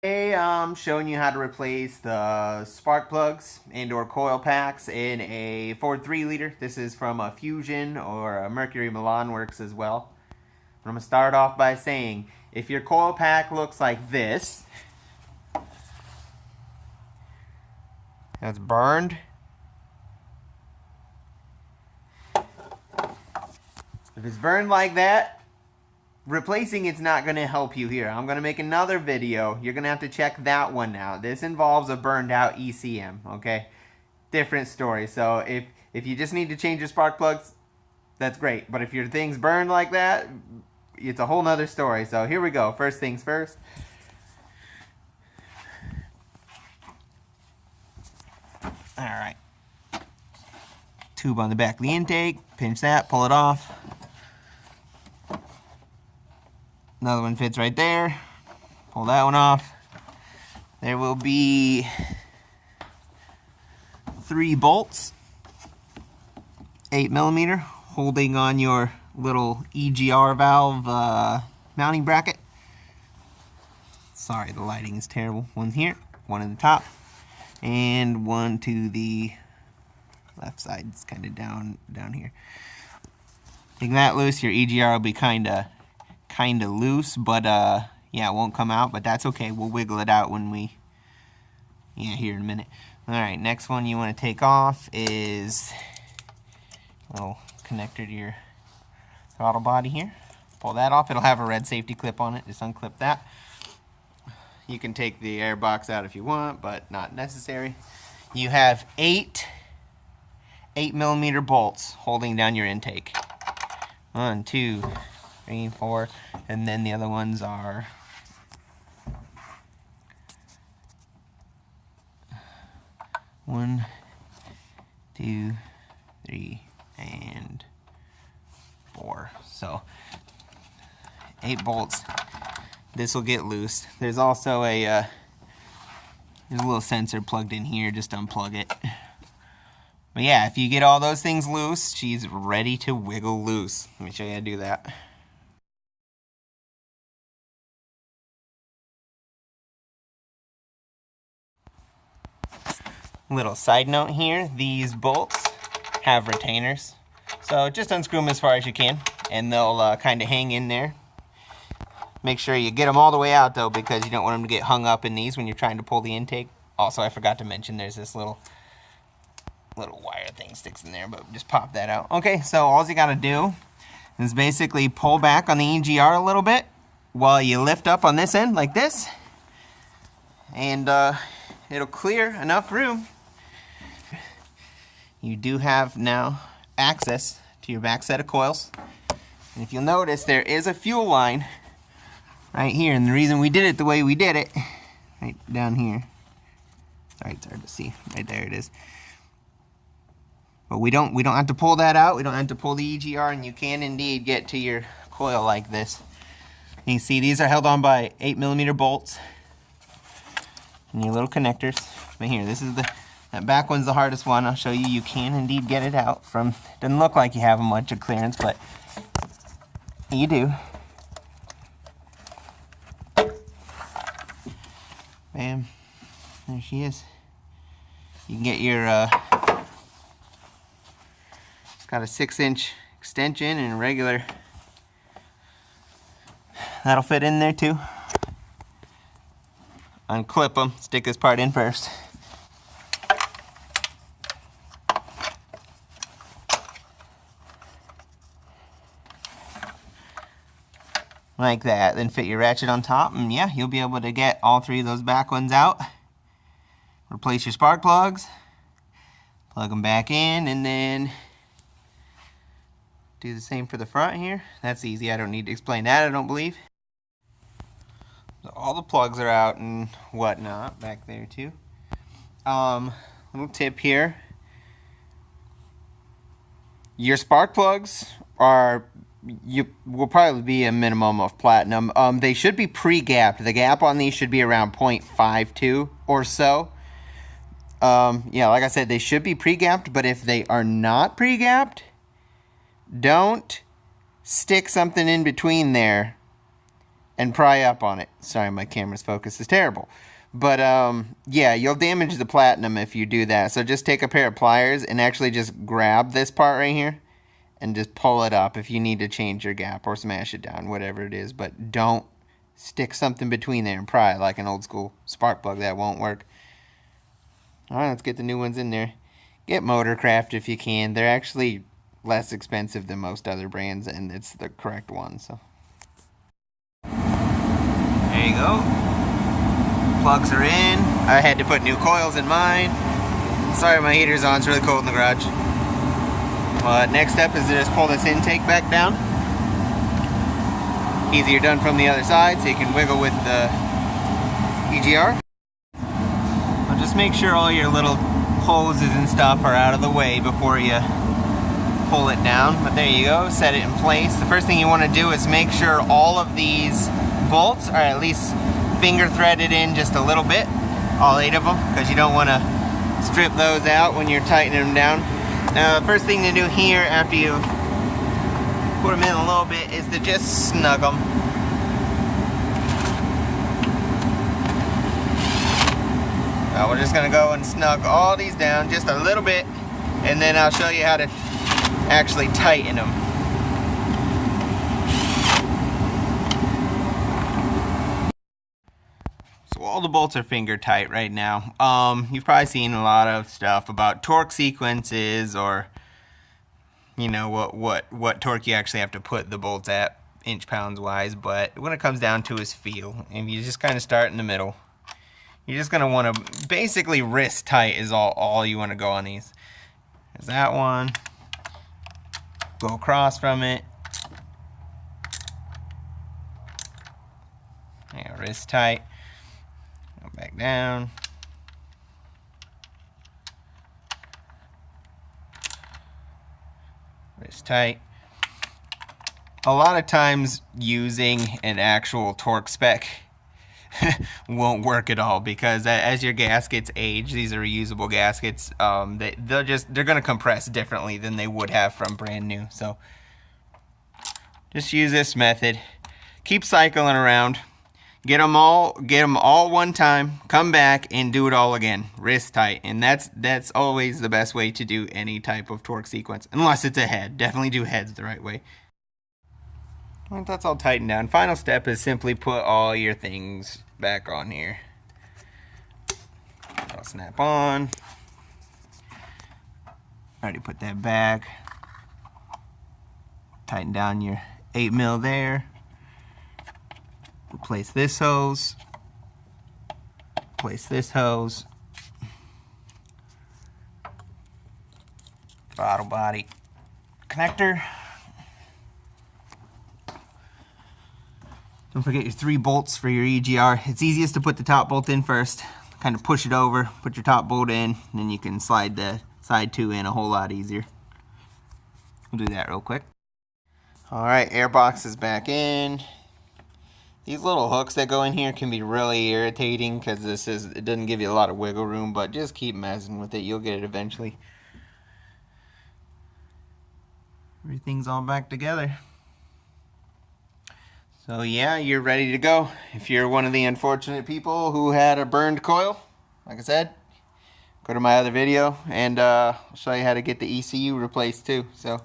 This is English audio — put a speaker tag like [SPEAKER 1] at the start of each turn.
[SPEAKER 1] Today I'm showing you how to replace the spark plugs and or coil packs in a Ford 3-liter. This is from a Fusion or a Mercury Milan works as well. I'm going to start off by saying if your coil pack looks like this, that's burned. If it's burned like that, replacing it's not going to help you here. I'm going to make another video. You're going to have to check that one out. This involves a burned out ECM, okay? Different story. So if you just need to change your spark plugs, that's great. But if your thing's burned like that, it's a whole nother story. So here we go. First things first. All right. Tube on the back of the intake. Pinch that, pull it off. Another one fits right there. Pull that one off. There will be 3 bolts, 8mm, holding on your little EGR valve mounting bracket. Sorry, the lighting is terrible. One here, one in the top, and one to the left side. It's kind of down here. Take that loose. Your EGR will be kind of loose, but yeah, it won't come out, but that's okay. We'll wiggle it out when we here in a minute. All right, next one you want to take off is a little connector to your throttle body here. Pull that off. It'll have a red safety clip on it. Just unclip that. You can take the air box out if you want, but not necessary. You have 8mm bolts holding down your intake. 1, 2, 3, 4, and then the other ones are 1, 2, 3, and 4. So 8 bolts. This will get loose. There's also there's a little sensor plugged in here. Just unplug it. But yeah, if you get all those things loose, she's ready to wiggle loose. Let me show you how to do that. Little side note here, these bolts have retainers. So just unscrew them as far as you can, and they'll kind of hang in there. Make sure you get them all the way out though, because you don't want them to get hung up in these when you're trying to pull the intake. Also, I forgot to mention there's this little wire thing sticks in there, but just pop that out. Okay, so all you gotta do is basically pull back on the EGR a little bit while you lift up on this end like this, and it'll clear enough room. You do have now access to your back set of coils, and if you'll notice, there is a fuel line right here, and the reason we did it the way we did it, right down here. Sorry, it's hard to see. Right there it is. But we don't have to pull that out. We don't have to pull the EGR, and you can indeed get to your coil like this. You can see these are held on by 8mm bolts and your little connectors. But here, this is that back one's the hardest one. I'll show you. You can indeed get it out from. Doesn't look like you have much of clearance, but you do. Bam. There she is. You can get your it's got a 6-inch extension and a regular. That'll fit in there too. Unclip them. Stick this part in first. Like that. Then fit your ratchet on top, and yeah, you'll be able to get all 3 of those back ones out. Replace your spark plugs. Plug them back in, and then do the same for the front here. That's easy. I don't need to explain that, I don't believe. So all the plugs are out and whatnot back there too. Little tip here. Your spark plugs will probably be a minimum of platinum. They should be pre-gapped. The gap on these should be around 0.52 or so. Yeah, like I said, they should be pre-gapped, but if they are not pre-gapped, don't stick something in between there and pry up on it. Sorry, my camera's focus is terrible. But, yeah, you'll damage the platinum if you do that. So just take a pair of pliers and actually just grab this part right here and just pull it up if you need to change your gap or smash it down, whatever it is. But don't stick something between there and pry like an old school spark plug. That won't work. All right, let's get the new ones in there. Get Motorcraft if you can. They're actually less expensive than most other brands, and it's the correct one. So there you go. Plugs are in. I had to put new coils in mine. Sorry, my heater's on. It's really cold in the garage. But next step is to just pull this intake back down. Easier done from the other side, so you can wiggle with the EGR. Now just make sure all your little hoses and stuff are out of the way before you pull it down. But there you go. Set it in place. The first thing you want to do is make sure all of these bolts are at least finger threaded in just a little bit, all 8 of them, because you don't want to strip those out when you're tightening them down. Now the first thing to do here after you put them in a little bit is to just snug them. Now we're just going to go and snug all these down just a little bit, and then I'll show you how to actually tighten them. All the bolts are finger tight right now. You've probably seen a lot of stuff about torque sequences, or you know what torque you actually have to put the bolts at inch-pounds wise. But when it comes down to is feel, and you just kind of start in the middle. You're just gonna want to basically wrist tight is all you want to go on these. There's that one. Go across from it. Yeah, wrist tight. Back down. Wrist tight. A lot of times using an actual torque spec won't work at all, because as your gaskets age, these are reusable gaskets, they're going to compress differently than they would have from brand new. So just use this method. Keep cycling around. Get them all one time, come back and do it all again, wrist tight. And that's always the best way to do any type of torque sequence, unless it's a head. Definitely do heads the right way. Once that's all tightened down, final step is simply put all your things back on here. I'll snap on. Already put that back. Tighten down your 8 mil there. Replace this hose. Replace this hose. Throttle body connector. Don't forget your 3 bolts for your EGR. It's easiest to put the top bolt in first. Kind of push it over, put your top bolt in, and then you can slide the side 2 in a whole lot easier. We'll do that real quick. Alright, air box is back in. These little hooks that go in here can be really irritating because it doesn't give you a lot of wiggle room, but just keep messing with it. You'll get it eventually. Everything's all back together. So yeah, you're ready to go. If you're one of the unfortunate people who had a burned coil, like I said, go to my other video and I'll show you how to get the ECU replaced too. So